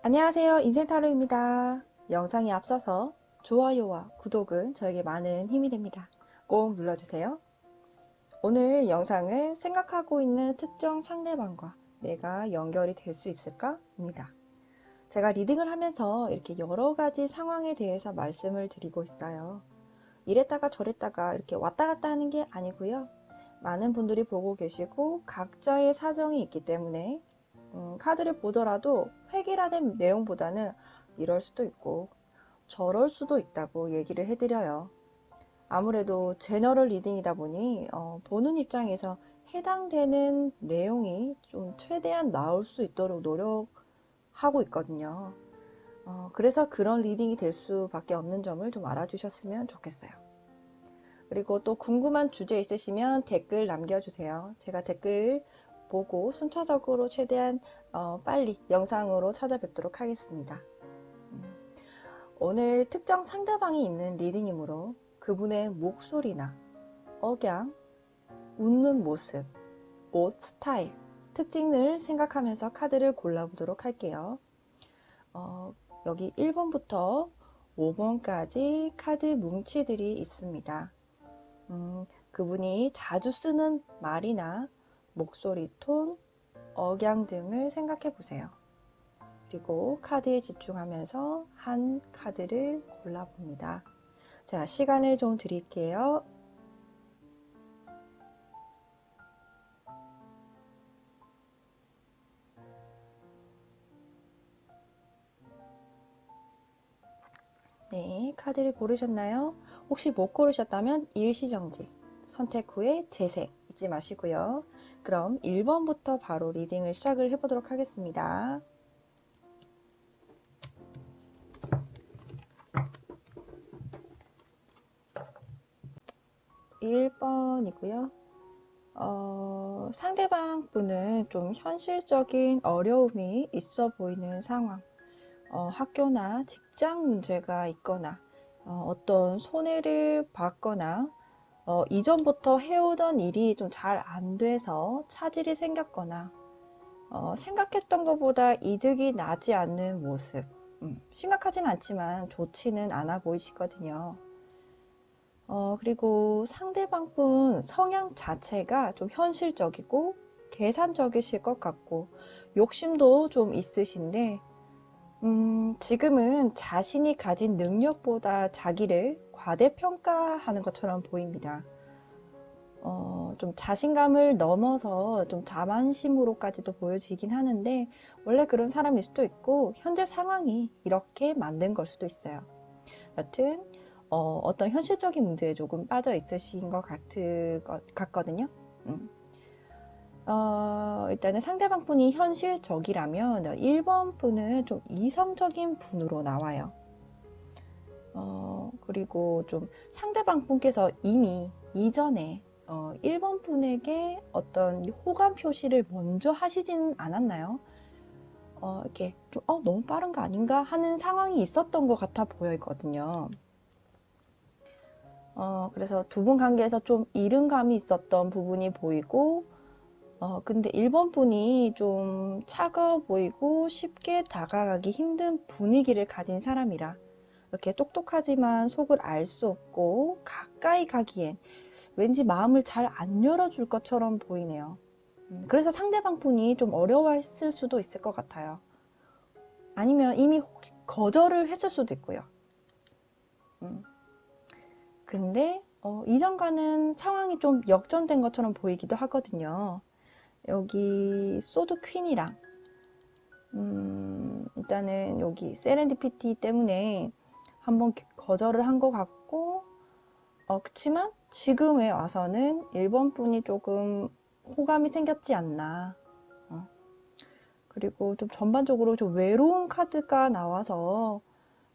안녕하세요. 인생타로입니다. 영상에 앞서서 좋아요와 구독은 저에게 많은 힘이 됩니다. 꼭 눌러주세요. 오늘 영상은 생각하고 있는 특정 상대방과 내가 연결이 될 수 있을까? 입니다. 제가 리딩을 하면서 이렇게 여러 가지 상황에 대해서 말씀을 드리고 있어요. 이랬다가 저랬다가 이렇게 왔다 갔다 하는 게 아니고요. 많은 분들이 보고 계시고 각자의 사정이 있기 때문에 카드를 보더라도 획일화된 내용보다는 이럴 수도 있고 저럴 수도 있다고 얘기를 해드려요. 아무래도 제너럴 리딩이다 보니 보는 입장에서 해당되는 내용이 좀 최대한 나올 수 있도록 노력하고 있거든요. 그래서 그런 리딩이 될 수밖에 없는 점을 좀 알아주셨으면 좋겠어요. 그리고 또 궁금한 주제 있으시면 댓글 남겨주세요. 제가 댓글 보고 순차적으로 최대한 빨리 영상으로 찾아뵙도록 하겠습니다. 오늘 특정 상대방이 있는 리딩이므로 그분의 목소리나 억양, 웃는 모습, 옷 스타일, 특징을 생각하면서 카드를 골라보도록 할게요. 여기 1번부터 5번까지 카드 뭉치들이 있습니다. 그분이 자주 쓰는 말이나 목소리 톤, 억양 등을 생각해 보세요. 그리고 카드에 집중하면서 한 카드를 골라봅니다. 자, 시간을 좀 드릴게요. 네, 카드를 고르셨나요? 혹시 못 고르셨다면 일시정지, 선택 후에 재생 잊지 마시고요. 그럼 1번부터 바로 리딩을 시작을 해보도록 하겠습니다. 1번이고요. 상대방 분은 좀 현실적인 어려움이 있어 보이는 상황, 학교나 직장 문제가 있거나 어떤 손해를 받거나 이전부터 해오던 일이 좀 잘 안 돼서 차질이 생겼거나 생각했던 것보다 이득이 나지 않는 모습, 심각하진 않지만 좋지는 않아 보이시거든요. 그리고 상대방분 성향 자체가 좀 현실적이고 계산적이실 것 같고 욕심도 좀 있으신데 지금은 자신이 가진 능력보다 자기를 과대평가하는 것처럼 보입니다. 좀 자신감을 넘어서 좀 자만심으로까지도 보여지긴 하는데 원래 그런 사람일 수도 있고 현재 상황이 이렇게 만든 걸 수도 있어요. 여튼 어떤 현실적인 문제에 조금 빠져 있으신 것 같거든요. 일단은 상대방 분이 현실적이라면 1번 분은 좀 이성적인 분으로 나와요. 그리고 좀 상대방 분께서 이미 이전에 1번 분에게 어떤 호감 표시를 먼저 하시진 않았나요? 이렇게 좀 너무 빠른 거 아닌가 하는 상황이 있었던 것 같아 보이거든요. 그래서 두 분 관계에서 좀 이른감이 있었던 부분이 보이고 근데 1번 분이 좀 차가워 보이고 쉽게 다가가기 힘든 분위기를 가진 사람이라 이렇게 똑똑하지만 속을 알 수 없고 가까이 가기엔 왠지 마음을 잘 안 열어줄 것처럼 보이네요. 그래서 상대방 분이 좀 어려워했을 수도 있을 것 같아요. 아니면 이미 거절을 했을 수도 있고요. 근데 이전과는 상황이 좀 역전된 것처럼 보이기도 하거든요. 여기 소드 퀸이랑 일단은 여기 세렌디피티 때문에 한번 거절을 한 것 같고 그치만 지금에 와서는 1번 분이 조금 호감이 생겼지 않나. 그리고 좀 전반적으로 좀 외로운 카드가 나와서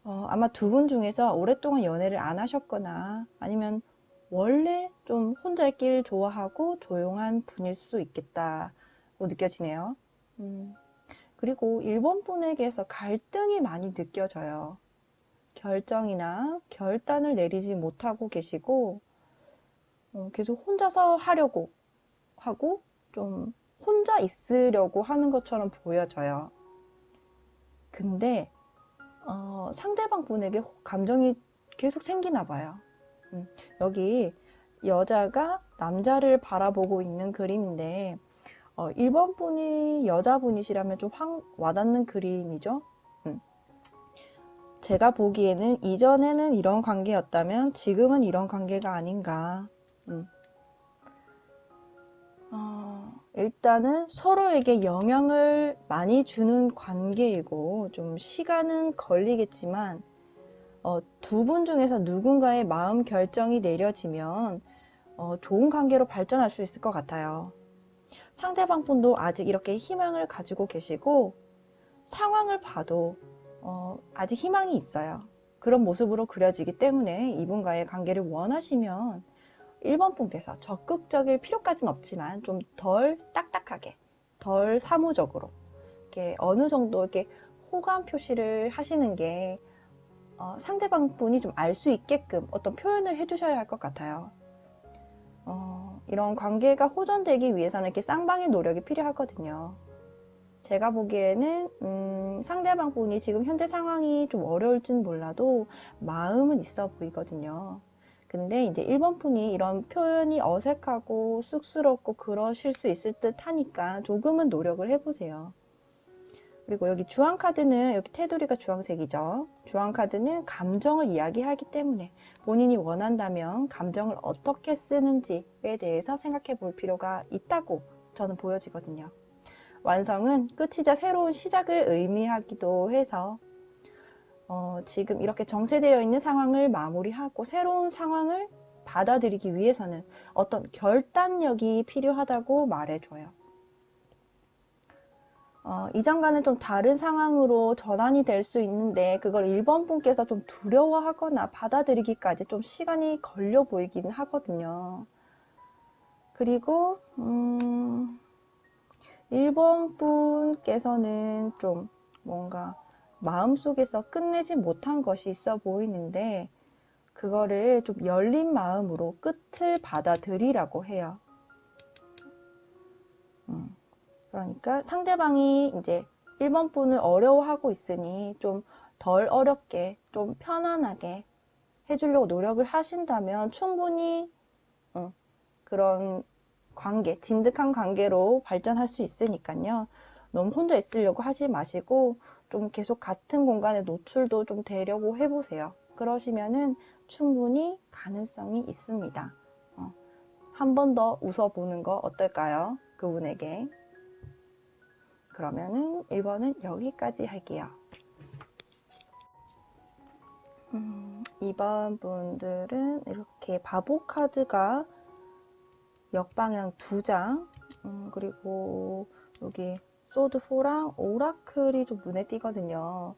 아마 두 분 중에서 오랫동안 연애를 안 하셨거나 아니면 원래 좀 혼자 있기를 좋아하고 조용한 분일 수 있겠다고 느껴지네요. 그리고 1번 분에게서 갈등이 많이 느껴져요. 결정이나 결단을 내리지 못하고 계시고 계속 혼자서 하려고 하고 좀 혼자 있으려고 하는 것처럼 보여져요. 근데 상대방 분에게 감정이 계속 생기나 봐요. 여기 여자가 남자를 바라보고 있는 그림인데 1번 분이 여자분이시라면 좀 확 와닿는 그림이죠. 제가 보기에는 이전에는 이런 관계였다면 지금은 이런 관계가 아닌가. 일단은 서로에게 영향을 많이 주는 관계이고 좀 시간은 걸리겠지만 두 분 중에서 누군가의 마음 결정이 내려지면 좋은 관계로 발전할 수 있을 것 같아요. 상대방 분도 아직 이렇게 희망을 가지고 계시고 상황을 봐도 아직 희망이 있어요. 그런 모습으로 그려지기 때문에 이분과의 관계를 원하시면 1번 분께서 적극적일 필요까지는 없지만 좀 덜 딱딱하게, 덜 사무적으로 이렇게 어느 정도 이렇게 호감 표시를 하시는 게 상대방 분이 좀 알 수 있게끔 어떤 표현을 해주셔야 할 것 같아요. 이런 관계가 호전되기 위해서는 이렇게 쌍방의 노력이 필요하거든요. 제가 보기에는 상대방 분이 지금 현재 상황이 좀 어려울진 몰라도 마음은 있어 보이거든요. 근데 이제 1번 분이 이런 표현이 어색하고 쑥스럽고 그러실 수 있을 듯 하니까 조금은 노력을 해보세요. 그리고 여기 주황카드는 여기 테두리가 주황색이죠. 주황카드는 감정을 이야기하기 때문에 본인이 원한다면 감정을 어떻게 쓰는지에 대해서 생각해 볼 필요가 있다고 저는 보여지거든요. 완성은 끝이자 새로운 시작을 의미하기도 해서 지금 이렇게 정체되어 있는 상황을 마무리하고 새로운 상황을 받아들이기 위해서는 어떤 결단력이 필요하다고 말해줘요. 이전과는 좀 다른 상황으로 전환이 될 수 있는데 그걸 1번 분께서 좀 두려워하거나 받아들이기까지 좀 시간이 걸려 보이긴 하거든요. 그리고 1번 분께서는 좀 뭔가 마음속에서 끝내지 못한 것이 있어 보이는데 그거를 좀 열린 마음으로 끝을 받아들이라고 해요. 그러니까 상대방이 이제 1번 분을 어려워하고 있으니 좀 덜 어렵게 좀 편안하게 해주려고 노력을 하신다면 충분히 그런 관계, 진득한 관계로 발전할 수 있으니까요. 너무 혼자 있으려고 하지 마시고 좀 계속 같은 공간에 노출도 좀 되려고 해보세요. 그러시면은 충분히 가능성이 있습니다. 한 번 더 웃어보는 거 어떨까요? 그분에게. 그러면은 1번은 여기까지 할게요. 2번 분들은 이렇게 바보 카드가 역방향 2장, 그리고 여기 소드 4랑 오라클이 좀 눈에 띄거든요.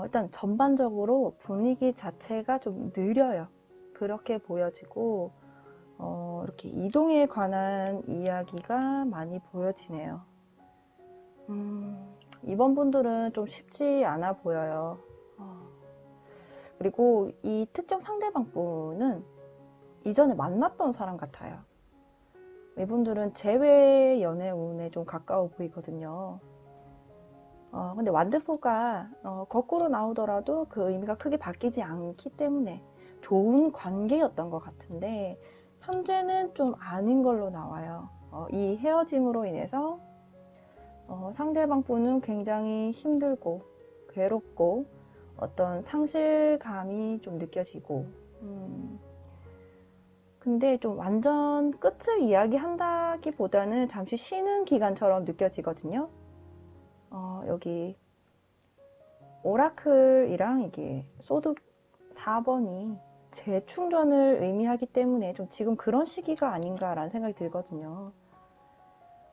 일단 전반적으로 분위기 자체가 좀 느려요. 그렇게 보여지고 이렇게 이동에 관한 이야기가 많이 보여지네요. 이번 분들은 좀 쉽지 않아 보여요. 그리고 이 특정 상대방 분은 이전에 만났던 사람 같아요. 이분들은 재회 연애운에 좀 가까워 보이거든요. 근데 완드포가 거꾸로 나오더라도 그 의미가 크게 바뀌지 않기 때문에 좋은 관계였던 것 같은데 현재는 좀 아닌 걸로 나와요. 이 헤어짐으로 인해서 상대방 분은 굉장히 힘들고 괴롭고 어떤 상실감이 좀 느껴지고 근데 좀 완전 끝을 이야기한다기보다는 잠시 쉬는 기간처럼 느껴지거든요. 여기 오라클이랑 이게 소드 4번이 재충전을 의미하기 때문에 좀 지금 그런 시기가 아닌가라는 생각이 들거든요.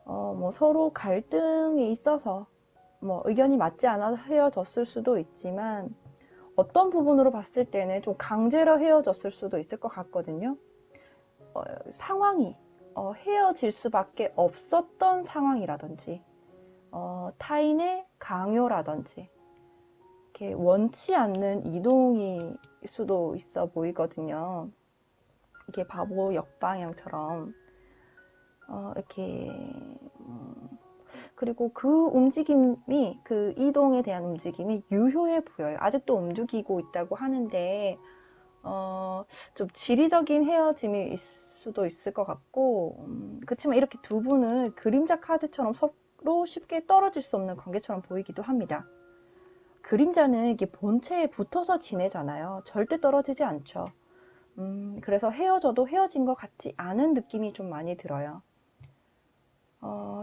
뭐 서로 갈등이 있어서 뭐 의견이 맞지 않아서 헤어졌을 수도 있지만 어떤 부분으로 봤을 때는 좀 강제로 헤어졌을 수도 있을 것 같거든요. 상황이 헤어질 수밖에 없었던 상황이라든지 타인의 강요라든지 이렇게 원치 않는 이동일 수도 있어 보이거든요. 이게 바보 역방향처럼 이렇게 그리고 그 움직임이, 그 이동에 대한 움직임이 유효해 보여요. 아직도 움직이고 있다고 하는데 좀 지리적인 헤어짐일 수도 있을 것 같고, 그렇지만 이렇게 두 분은 그림자 카드처럼 서로 쉽게 떨어질 수 없는 관계처럼 보이기도 합니다. 그림자는 이게 본체에 붙어서 지내잖아요. 절대 떨어지지 않죠. 그래서 헤어져도 헤어진 것 같지 않은 느낌이 좀 많이 들어요.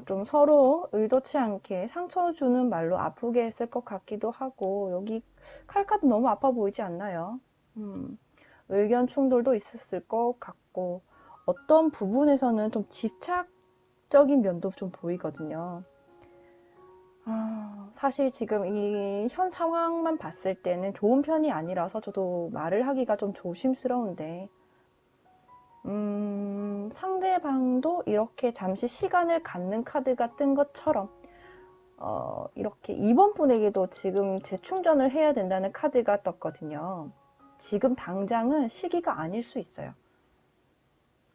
좀 서로 의도치 않게 상처 주는 말로 아프게 했을 것 같기도 하고, 여기 칼카드 너무 아파 보이지 않나요? 의견 충돌도 있었을 것 같고, 어떤 부분에서는 좀 집착적인 면도 좀 보이거든요. 사실 지금 이 현 상황만 봤을 때는 좋은 편이 아니라서 저도 말을 하기가 좀 조심스러운데, 상대방도 이렇게 잠시 시간을 갖는 카드가 뜬 것처럼, 이렇게 이번 분에게도 지금 재충전을 해야 된다는 카드가 떴거든요. 지금 당장은 시기가 아닐 수 있어요.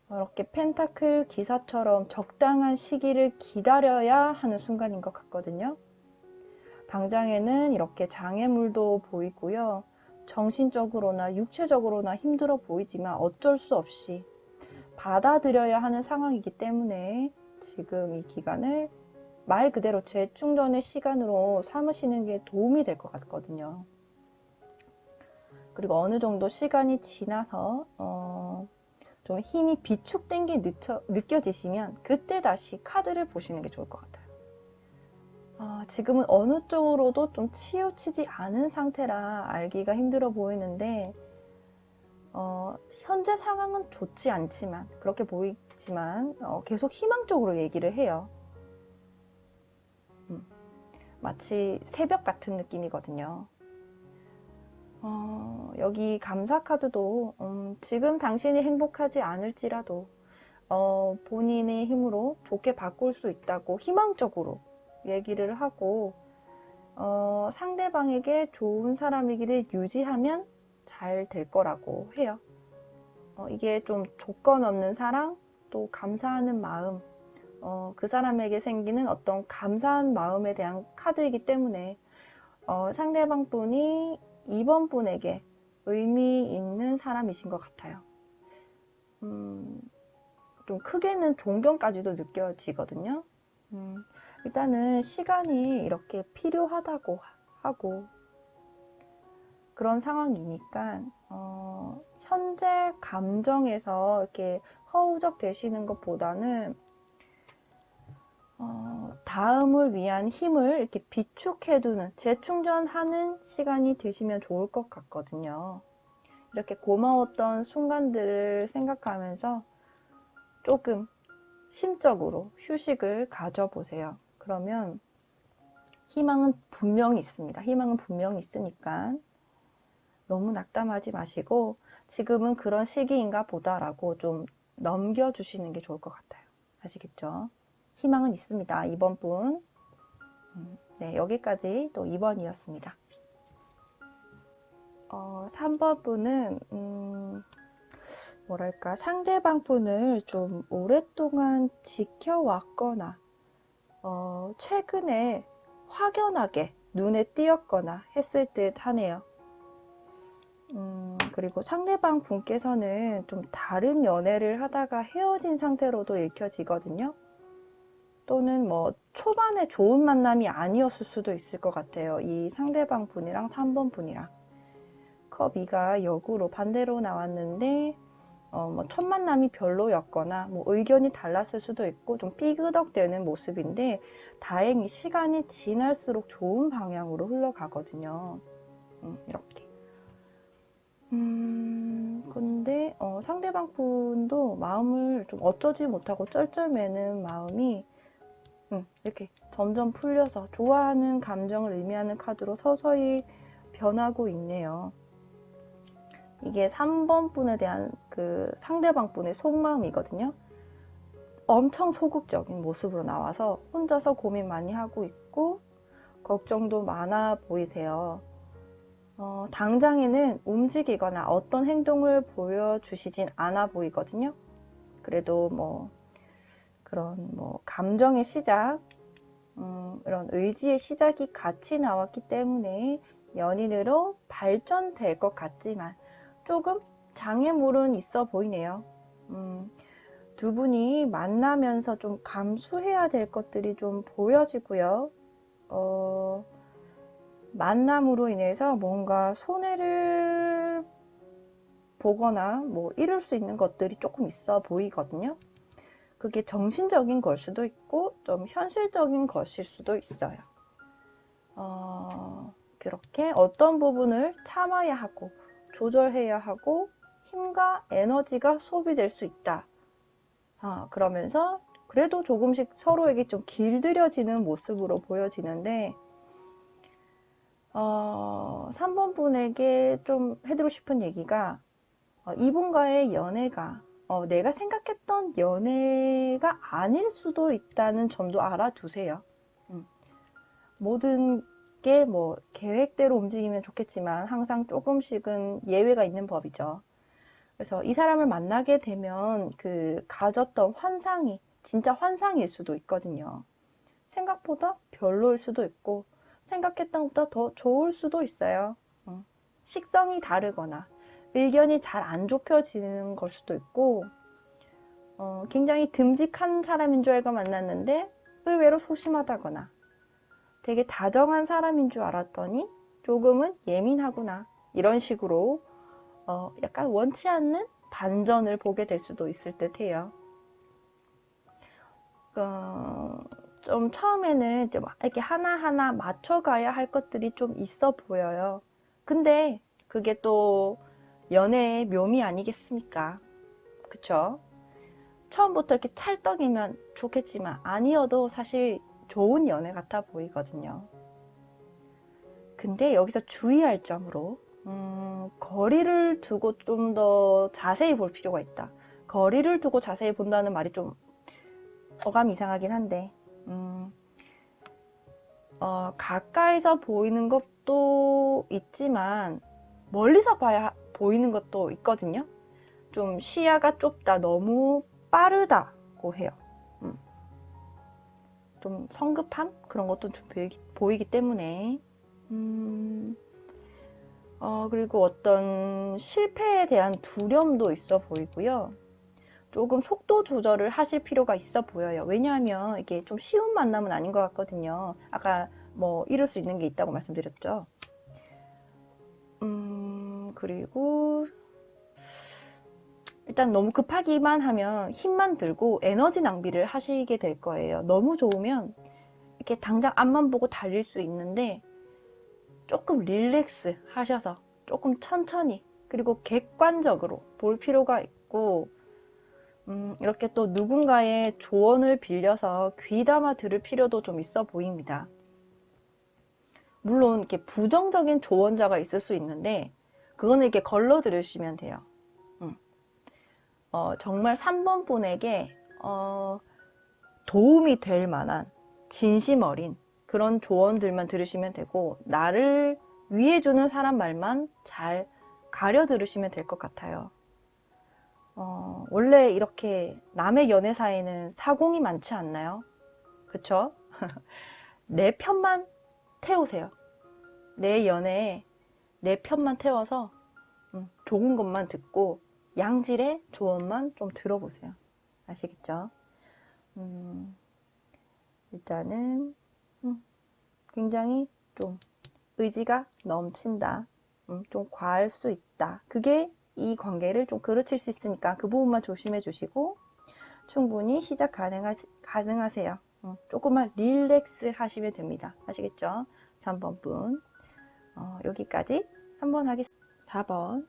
이렇게 펜타클 기사처럼 적당한 시기를 기다려야 하는 순간인 것 같거든요. 당장에는 이렇게 장애물도 보이고요. 정신적으로나 육체적으로나 힘들어 보이지만 어쩔 수 없이 받아들여야 하는 상황이기 때문에 지금 이 기간을 말 그대로 재충전의 시간으로 삼으시는 게 도움이 될 것 같거든요. 그리고 어느 정도 시간이 지나서 좀 힘이 비축된 게 느껴지시면 그때 다시 카드를 보시는 게 좋을 것 같아요. 지금은 어느 쪽으로도 좀 치우치지 않은 상태라 알기가 힘들어 보이는데, 현재 상황은 좋지 않지만, 그렇게 보이지만 계속 희망적으로 얘기를 해요. 마치 새벽 같은 느낌이거든요. 여기 감사 카드도 지금 당신이 행복하지 않을지라도 본인의 힘으로 좋게 바꿀 수 있다고 희망적으로 얘기를 하고, 상대방에게 좋은 사람이기를 유지하면 잘 될 거라고 해요. 이게 좀 조건 없는 사랑, 또 감사하는 마음, 그 사람에게 생기는 어떤 감사한 마음에 대한 카드이기 때문에 상대방 분이 이번 분에게 의미 있는 사람이신 것 같아요. 좀 크게는 존경까지도 느껴지거든요. 일단은 시간이 이렇게 필요하다고 하고, 그런 상황이니까 현재 감정에서 이렇게 허우적 되시는 것보다는 다음을 위한 힘을 이렇게 비축해두는, 재충전하는 시간이 되시면 좋을 것 같거든요. 이렇게 고마웠던 순간들을 생각하면서 조금 심적으로 휴식을 가져보세요. 그러면 희망은 분명히 있습니다. 희망은 분명히 있으니까 너무 낙담하지 마시고, 지금은 그런 시기인가 보다라고 좀 넘겨주시는 게 좋을 것 같아요. 아시겠죠? 희망은 있습니다. 2번 분. 네, 여기까지 또 2번이었습니다. 3번 분은 뭐랄까, 상대방 분을 좀 오랫동안 지켜왔거나 최근에 확연하게 눈에 띄었거나 했을 듯 하네요. 그리고 상대방 분께서는 좀 다른 연애를 하다가 헤어진 상태로도 읽혀지거든요. 또는 뭐 초반에 좋은 만남이 아니었을 수도 있을 것 같아요. 이 상대방 분이랑 3번 분이랑. 컵 2가 역으로 반대로 나왔는데 뭐 첫 만남이 별로였거나 뭐 의견이 달랐을 수도 있고 좀 삐그덕대는 모습인데, 다행히 시간이 지날수록 좋은 방향으로 흘러가거든요. 이렇게. 근데 상대방 분도 마음을 좀 어쩌지 못하고 쩔쩔매는 마음이 이렇게 점점 풀려서 좋아하는 감정을 의미하는 카드로 서서히 변하고 있네요. 이게 3번 분에 대한 그 상대방 분의 속마음이거든요. 엄청 소극적인 모습으로 나와서 혼자서 고민 많이 하고 있고 걱정도 많아 보이세요. 당장에는 움직이거나 어떤 행동을 보여주시진 않아 보이거든요. 그래도 뭐 그런 뭐 감정의 시작, 이런 의지의 시작이 같이 나왔기 때문에 연인으로 발전될 것 같지만 조금 장애물은 있어 보이네요. 두 분이 만나면서 좀 감수해야 될 것들이 좀 보여지고요. 만남으로 인해서 뭔가 손해를 보거나 뭐 이룰 수 있는 것들이 조금 있어 보이거든요. 그게 정신적인 걸 수도 있고 좀 현실적인 것일 수도 있어요. 그렇게 어떤 부분을 참아야 하고 조절해야 하고 힘과 에너지가 소비될 수 있다. 그러면서 그래도 조금씩 서로에게 좀 길들여지는 모습으로 보여지는데 3번 분에게 좀 해드리고 싶은 얘기가 이분과의 연애가 내가 생각했던 연애가 아닐 수도 있다는 점도 알아두세요. 모든 게 뭐 계획대로 움직이면 좋겠지만 항상 조금씩은 예외가 있는 법이죠. 그래서 이 사람을 만나게 되면 그 가졌던 환상이 진짜 환상일 수도 있거든요. 생각보다 별로일 수도 있고 생각했던 것보다 더 좋을 수도 있어요. 식성이 다르거나 의견이 잘 안 좁혀지는 걸 수도 있고 굉장히 듬직한 사람인 줄 알고 만났는데 의외로 소심하다거나 되게 다정한 사람인 줄 알았더니 조금은 예민하구나 이런 식으로 약간 원치 않는 반전을 보게 될 수도 있을 듯 해요. 좀 처음에는 좀 이렇게 하나하나 맞춰가야 할 것들이 좀 있어 보여요. 근데 그게 또 연애의 묘미 아니겠습니까? 그쵸? 처음부터 이렇게 찰떡이면 좋겠지만 아니어도 사실 좋은 연애 같아 보이거든요. 근데 여기서 주의할 점으로 거리를 두고 좀 더 자세히 볼 필요가 있다. 거리를 두고 자세히 본다는 말이 좀 어감이 이상하긴 한데 가까이서 보이는 것도 있지만 멀리서 봐야 보이는 것도 있거든요. 좀 시야가 좁다, 너무 빠르다고 해요. 좀 성급함? 그런 것도 좀 보이기 때문에 그리고 어떤 실패에 대한 두려움도 있어 보이고요. 조금 속도 조절을 하실 필요가 있어 보여요. 왜냐하면 이게 좀 쉬운 만남은 아닌 것 같거든요. 아까 뭐 이룰 수 있는 게 있다고 말씀드렸죠. 그리고 일단 너무 급하기만 하면 힘만 들고 에너지 낭비를 하시게 될 거예요. 너무 좋으면 이렇게 당장 앞만 보고 달릴 수 있는데 조금 릴렉스 하셔서 조금 천천히 그리고 객관적으로 볼 필요가 있고 이렇게 또 누군가의 조언을 빌려서 귀담아 들을 필요도 좀 있어 보입니다. 물론 이렇게 부정적인 조언자가 있을 수 있는데 그거는 이렇게 걸러 들으시면 돼요. 정말 3번 분에게 도움이 될 만한 진심 어린 그런 조언들만 들으시면 되고 나를 위해주는 사람 말만 잘 가려 들으시면 될 것 같아요. 원래 이렇게 남의 연애사에는 사공이 많지 않나요? 그쵸? 내 편만 태우세요. 내 연애에 내 편만 태워서 좋은 것만 듣고 양질의 조언만 좀 들어보세요. 아시겠죠? 일단은 굉장히 좀 의지가 넘친다. 좀 과할 수 있다. 그게 이 관계를 좀 그르칠 수 있으니까 그 부분만 조심해 주시고 충분히 시작 가능하세요. 조금만 릴렉스 하시면 됩니다. 아시겠죠? 3번 분 여기까지 한번 하겠습니다. 4번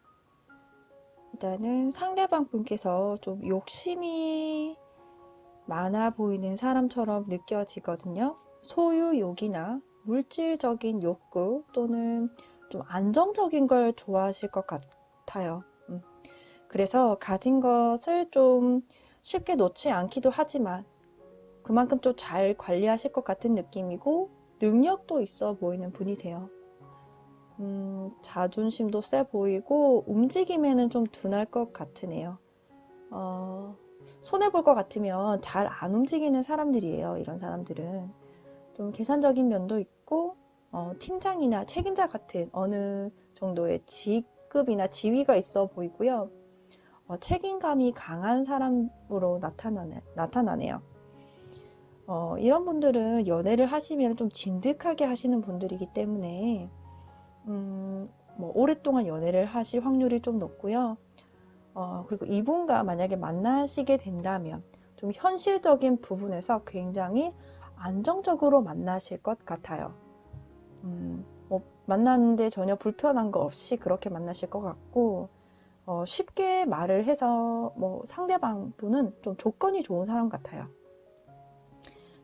일단은 상대방 분께서 좀 욕심이 많아 보이는 사람처럼 느껴지거든요. 소유욕이나 물질적인 욕구 또는 좀 안정적인 걸 좋아하실 것 같아요. 그래서 가진 것을 좀 쉽게 놓지 않기도 하지만 그만큼 좀 잘 관리하실 것 같은 느낌이고 능력도 있어 보이는 분이세요. 자존심도 세 보이고 움직임에는 좀 둔할 것 같으네요. 손해볼 것 같으면 잘 안 움직이는 사람들이에요. 이런 사람들은 좀 계산적인 면도 있고 팀장이나 책임자 같은 어느 정도의 직급이나 지위가 있어 보이고요. 책임감이 강한 사람으로 나타나네요. 이런 분들은 연애를 하시면 좀 진득하게 하시는 분들이기 때문에 뭐 오랫동안 연애를 하실 확률이 좀 높고요. 그리고 이분과 만약에 만나시게 된다면 좀 현실적인 부분에서 굉장히 안정적으로 만나실 것 같아요. 뭐 만났는데 전혀 불편한 거 없이 그렇게 만나실 것 같고, 쉽게 말을 해서 뭐 상대방 분은 좀 조건이 좋은 사람 같아요.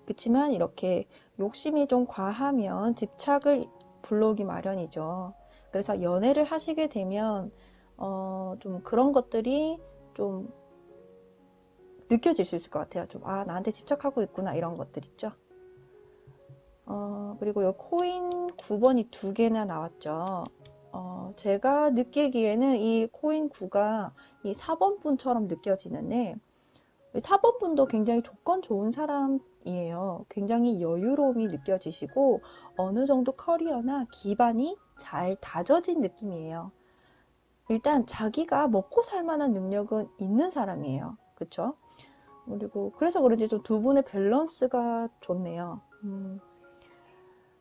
그렇지만 이렇게 욕심이 좀 과하면 집착을 불러오기 마련이죠. 그래서 연애를 하시게 되면 좀 그런 것들이 좀 느껴질 수 있을 것 같아요. 좀 나한테 집착하고 있구나 이런 것들 있죠. 그리고 이 코인 9번이 두 개나 나왔죠. 제가 느끼기에는 이 코인 9가 이 4번 분처럼 느껴지는데, 4번 분도 굉장히 조건 좋은 사람이에요. 굉장히 여유로움이 느껴지시고 어느 정도 커리어나 기반이 잘 다져진 느낌이에요. 일단 자기가 먹고 살 만한 능력은 있는 사람이에요. 그쵸? 그리고 그래서 그런지 좀 두 분의 밸런스가 좋네요.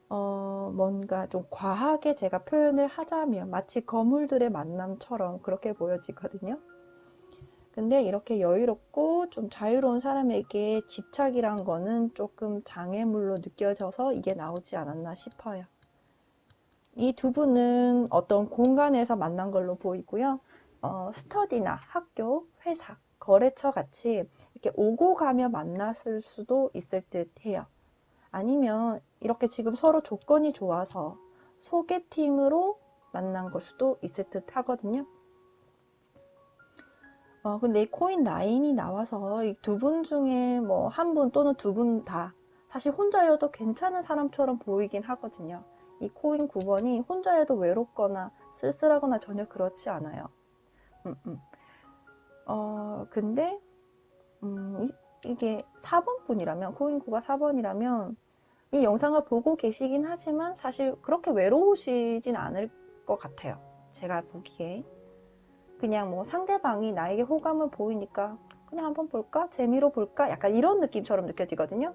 뭔가 좀 과하게 제가 표현을 하자면 마치 거물들의 만남처럼 그렇게 보여지거든요. 근데 이렇게 여유롭고 좀 자유로운 사람에게 집착이란 거는 조금 장애물로 느껴져서 이게 나오지 않았나 싶어요. 이 두 분은 어떤 공간에서 만난 걸로 보이고요. 스터디나 학교, 회사, 거래처 같이 이렇게 오고 가며 만났을 수도 있을 듯 해요. 아니면 이렇게 지금 서로 조건이 좋아서 소개팅으로 만난 걸 수도 있을 듯 하거든요. 근데 이 코인 9이 나와서 이 두 분 중에 뭐 한 분 또는 두 분 다 사실 혼자여도 괜찮은 사람처럼 보이긴 하거든요. 이 코인 9번이 혼자여도 외롭거나 쓸쓸하거나 전혀 그렇지 않아요. 근데 이게 4번 분이라면, 코인 9가 4번이라면 이 영상을 보고 계시긴 하지만 사실 그렇게 외로우시진 않을 것 같아요. 제가 보기에. 그냥 뭐 상대방이 나에게 호감을 보이니까 그냥 한번 볼까? 재미로 볼까? 약간 이런 느낌처럼 느껴지거든요.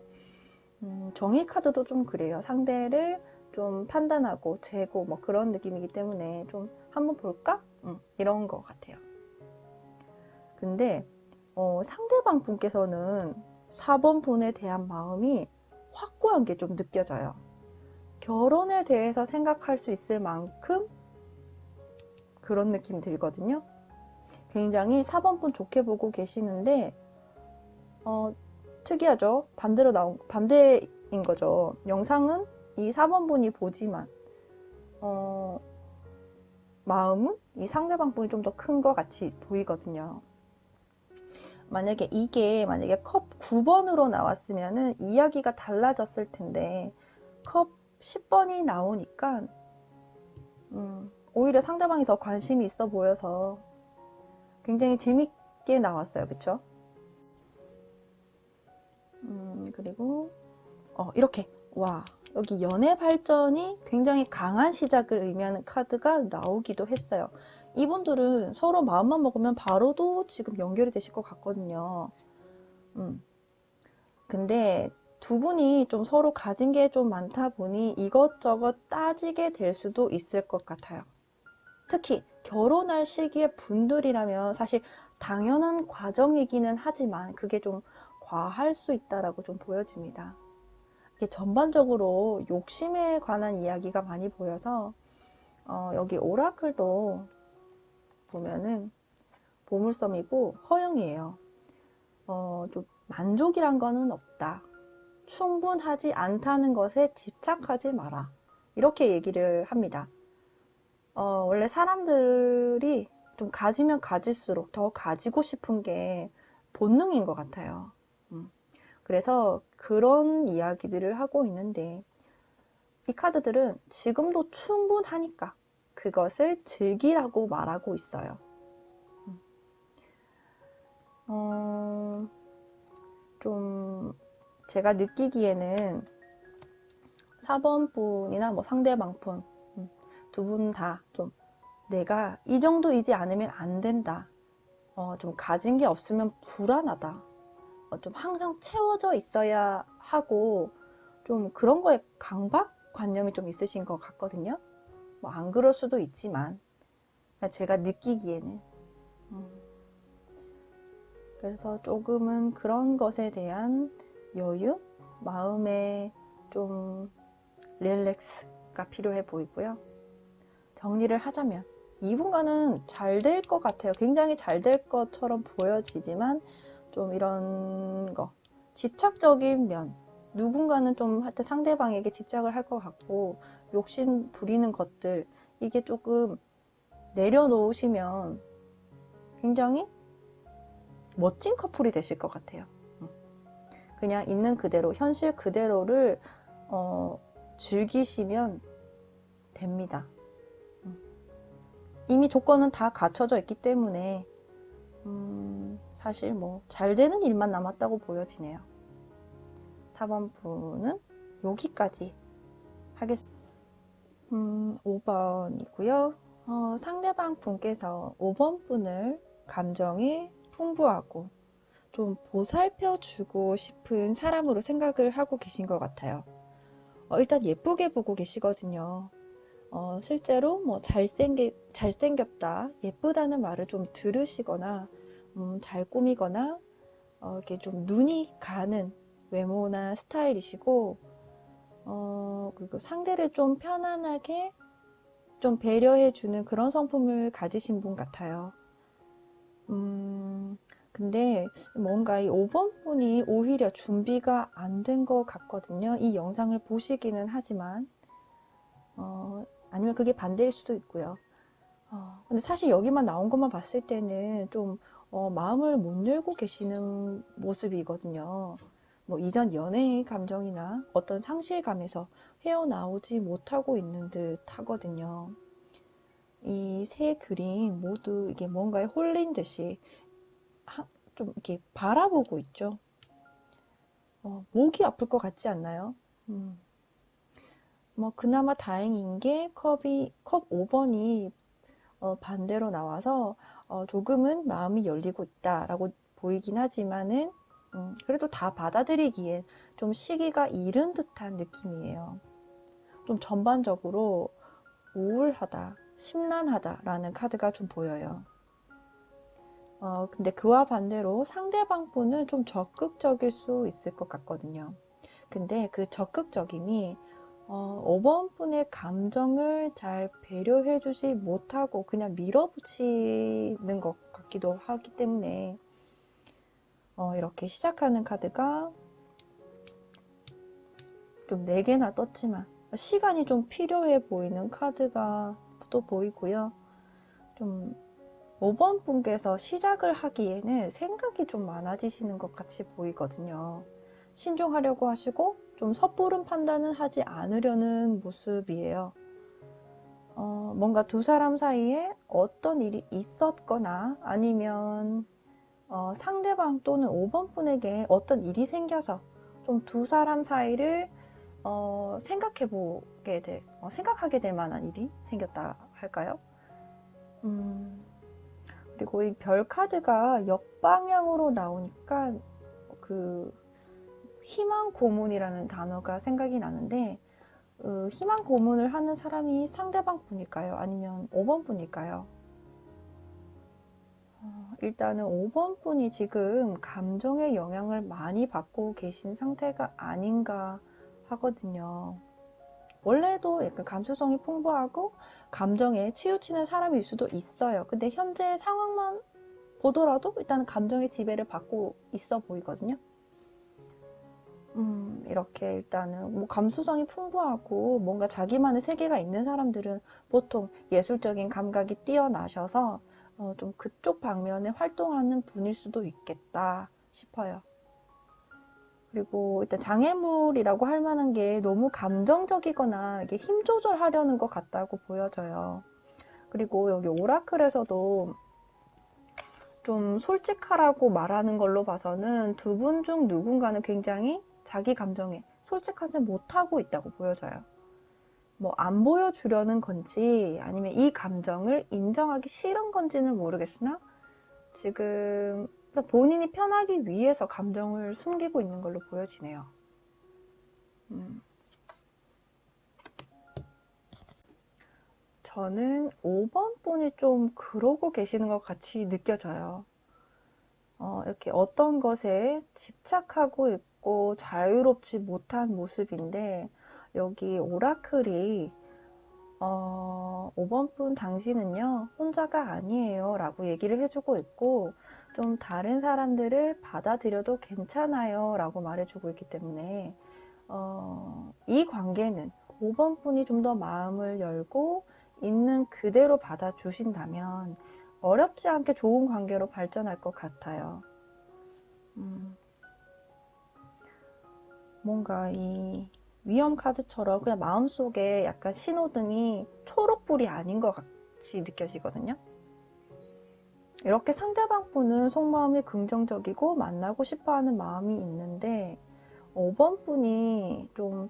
정의 카드도 좀 그래요. 상대를 좀 판단하고 재고 뭐 그런 느낌이기 때문에 좀 한번 볼까? 이런 것 같아요. 근데 상대방 분께서는 4번 분에 대한 마음이 확고한 게 좀 느껴져요. 결혼에 대해서 생각할 수 있을 만큼 그런 느낌이 들거든요. 굉장히 4번 분 좋게 보고 계시는데 특이하죠. 반대인 거죠. 영상은 이 4번 분이 보지만 마음은 이 상대방 분이 좀 더 큰 것 같이 보이거든요. 만약에 컵 9번으로 나왔으면은 이야기가 달라졌을 텐데 컵 10번이 나오니까 오히려 상대방이 더 관심이 있어 보여서 굉장히 재밌게 나왔어요. 그쵸? 그리고 이렇게 여기 연애 발전이 굉장히 강한 시작을 의미하는 카드가 나오기도 했어요. 이분들은 서로 마음만 먹으면 바로도 지금 연결이 되실 것 같거든요. 근데 두 분이 좀 서로 가진 게 좀 많다 보니 이것저것 따지게 될 수도 있을 것 같아요. 특히 결혼할 시기에 분들이라면 사실 당연한 과정이기는 하지만 그게 좀 과할 수 있다라고 좀 보여집니다. 이게 전반적으로 욕심에 관한 이야기가 많이 보여서 여기 오라클도 보면은 보물섬이고 허영이에요. 좀 만족이란 거는 없다. 충분하지 않다는 것에 집착하지 마라. 이렇게 얘기를 합니다. 원래 사람들이 좀 가지면 가질수록 더 가지고 싶은 게 본능인 것 같아요. 그래서 그런 이야기들을 하고 있는데 이 카드들은 지금도 충분하니까 그것을 즐기라고 말하고 있어요. 좀 제가 느끼기에는 4번 분이나 뭐 상대방 분, 두 분 다 좀 내가 이 정도이지 않으면 안 된다. 좀 가진 게 없으면 불안하다. 좀 항상 채워져 있어야 하고 좀 그런 거에 강박관념이 좀 있으신 것 같거든요. 뭐 안 그럴 수도 있지만 제가 느끼기에는 그래서 조금은 그런 것에 대한 여유, 마음의 좀 릴렉스가 필요해 보이고요. 정리를 하자면 이분과는 잘 될 것 같아요. 굉장히 잘 될 것처럼 보여지지만 좀 이런 거 집착적인 면, 누군가는 좀 하여튼 상대방에게 집착을 할 것 같고 욕심 부리는 것들, 이게 조금 내려놓으시면 굉장히 멋진 커플이 되실 것 같아요. 그냥 있는 그대로, 현실 그대로를 즐기시면 됩니다. 이미 조건은 다 갖춰져 있기 때문에 사실 뭐 잘 되는 일만 남았다고 보여지네요. 4번 분은 여기까지 하겠습니다. 5번이고요. 상대방 분께서 5번 분을 감정이 풍부하고 좀 보살펴 주고 싶은 사람으로 생각을 하고 계신 것 같아요. 일단 예쁘게 보고 계시거든요. 실제로 뭐 잘생겼다, 예쁘다는 말을 좀 들으시거나, 잘 꾸미거나, 이렇게 좀 눈이 가는 외모나 스타일이시고, 그리고 상대를 좀 편안하게 좀 배려해주는 그런 성품을 가지신 분 같아요. 근데 뭔가 이 5번 분이 오히려 준비가 안 된 것 같거든요. 이 영상을 보시기는 하지만, 아니면 그게 반대일 수도 있고요. 근데 사실 여기만 나온 것만 봤을 때는 좀 마음을 못 열고 계시는 모습이거든요. 뭐 이전 연애의 감정이나 어떤 상실감에서 헤어나오지 못하고 있는 듯 하거든요. 이 세 그림 모두 이게 뭔가에 홀린 듯이 좀 이렇게 바라보고 있죠. 목이 아플 것 같지 않나요? 뭐 그나마 다행인 게 컵 5번이 반대로 나와서 조금은 마음이 열리고 있다라고 보이긴 하지만은 그래도 다 받아들이기엔 좀 시기가 이른 듯한 느낌이에요. 좀 전반적으로 우울하다, 심란하다라는 카드가 좀 보여요. 근데 그와 반대로 상대방 분은 좀 적극적일 수 있을 것 같거든요. 근데 그 적극적임이 5번 분의 감정을 잘 배려해 주지 못하고 그냥 밀어붙이는 것 같기도 하기 때문에 이렇게 시작하는 카드가 좀 4개나 떴지만 시간이 좀 필요해 보이는 카드가 또 보이고요. 좀 5번 분께서 시작을 하기에는 생각이 좀 많아지시는 것 같이 보이거든요. 신중하려고 하시고 좀 섣부른 판단은 하지 않으려는 모습이에요. 뭔가 두 사람 사이에 어떤 일이 있었거나 아니면 상대방 또는 5번 분에게 어떤 일이 생겨서 좀 두 사람 사이를 생각하게 될 만한 일이 생겼다 할까요? 그리고 이 별 카드가 역방향으로 나오니까 그 희망 고문이라는 단어가 생각이 나는데 희망 고문을 하는 사람이 상대방 분일까요? 아니면 5번 분일까요? 일단은 5번 분이 지금 감정의 영향을 많이 받고 계신 상태가 아닌가 하거든요. 원래도 약간 감수성이 풍부하고 감정에 치우치는 사람일 수도 있어요. 근데 현재 상황만 보더라도 일단은 감정의 지배를 받고 있어 보이거든요. 이렇게 일단은 뭐 감수성이 풍부하고 뭔가 자기만의 세계가 있는 사람들은 보통 예술적인 감각이 뛰어나셔서 좀 그쪽 방면에 활동하는 분일 수도 있겠다 싶어요. 그리고 일단 장애물이라고 할 만한 게 너무 감정적이거나 이게 힘 조절하려는 것 같다고 보여져요. 그리고 여기 오라클에서도 좀 솔직하라고 말하는 걸로 봐서는 두 분 중 누군가는 굉장히 자기 감정에 솔직하지 못하고 있다고 보여져요. 뭐 안 보여주려는 건지 아니면 이 감정을 인정하기 싫은 건지는 모르겠으나 지금 본인이 편하기 위해서 감정을 숨기고 있는 걸로 보여지네요. 저는 5번 분이 좀 그러고 계시는 것 같이 느껴져요. 이렇게 어떤 것에 집착하고 있고 자유롭지 못한 모습인데 여기 오라클이 5번 분 당신은요 혼자가 아니에요 라고 얘기를 해주고 있고 좀 다른 사람들을 받아들여도 괜찮아요 라고 말해주고 있기 때문에 이 관계는 5번 분이 좀 더 마음을 열고 있는 그대로 받아주신다면 어렵지 않게 좋은 관계로 발전할 것 같아요. 뭔가 이 위험 카드처럼 그냥 마음속에 약간 신호등이 초록불이 아닌 것 같이 느껴지거든요. 이렇게 상대방 분은 속마음이 긍정적이고 만나고 싶어하는 마음이 있는데 5번 분이 좀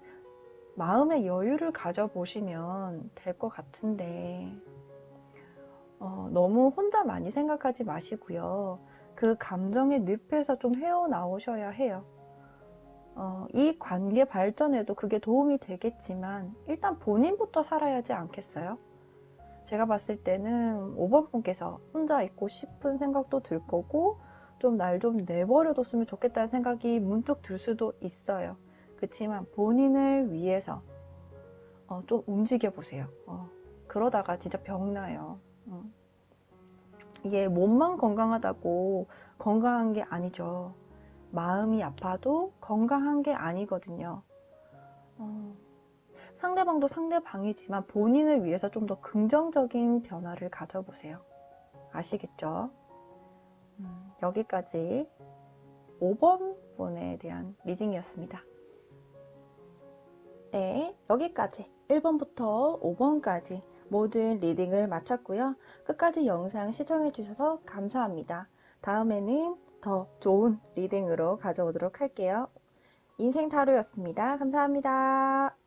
마음의 여유를 가져보시면 될 것 같은데 너무 혼자 많이 생각하지 마시고요. 그 감정의 늪에서 좀 헤어나오셔야 해요. 이 관계 발전에도 그게 도움이 되겠지만 일단 본인부터 살아야지 않겠어요? 제가 봤을 때는 5번 분께서 혼자 있고 싶은 생각도 들 거고 좀 날 좀 내버려뒀으면 좋겠다는 생각이 문득 들 수도 있어요. 그렇지만 본인을 위해서 좀 움직여 보세요. 그러다가 진짜 병나요. 이게 몸만 건강하다고 건강한 게 아니죠. 마음이 아파도 건강한 게 아니거든요. 상대방도 상대방이지만 본인을 위해서 좀 더 긍정적인 변화를 가져보세요. 아시겠죠? 여기까지 5번 분에 대한 리딩이었습니다. 네, 여기까지 1번부터 5번까지 모든 리딩을 마쳤고요. 끝까지 영상 시청해주셔서 감사합니다. 다음에는 더 좋은 리딩으로 가져오도록 할게요. 인생 타로였습니다. 감사합니다.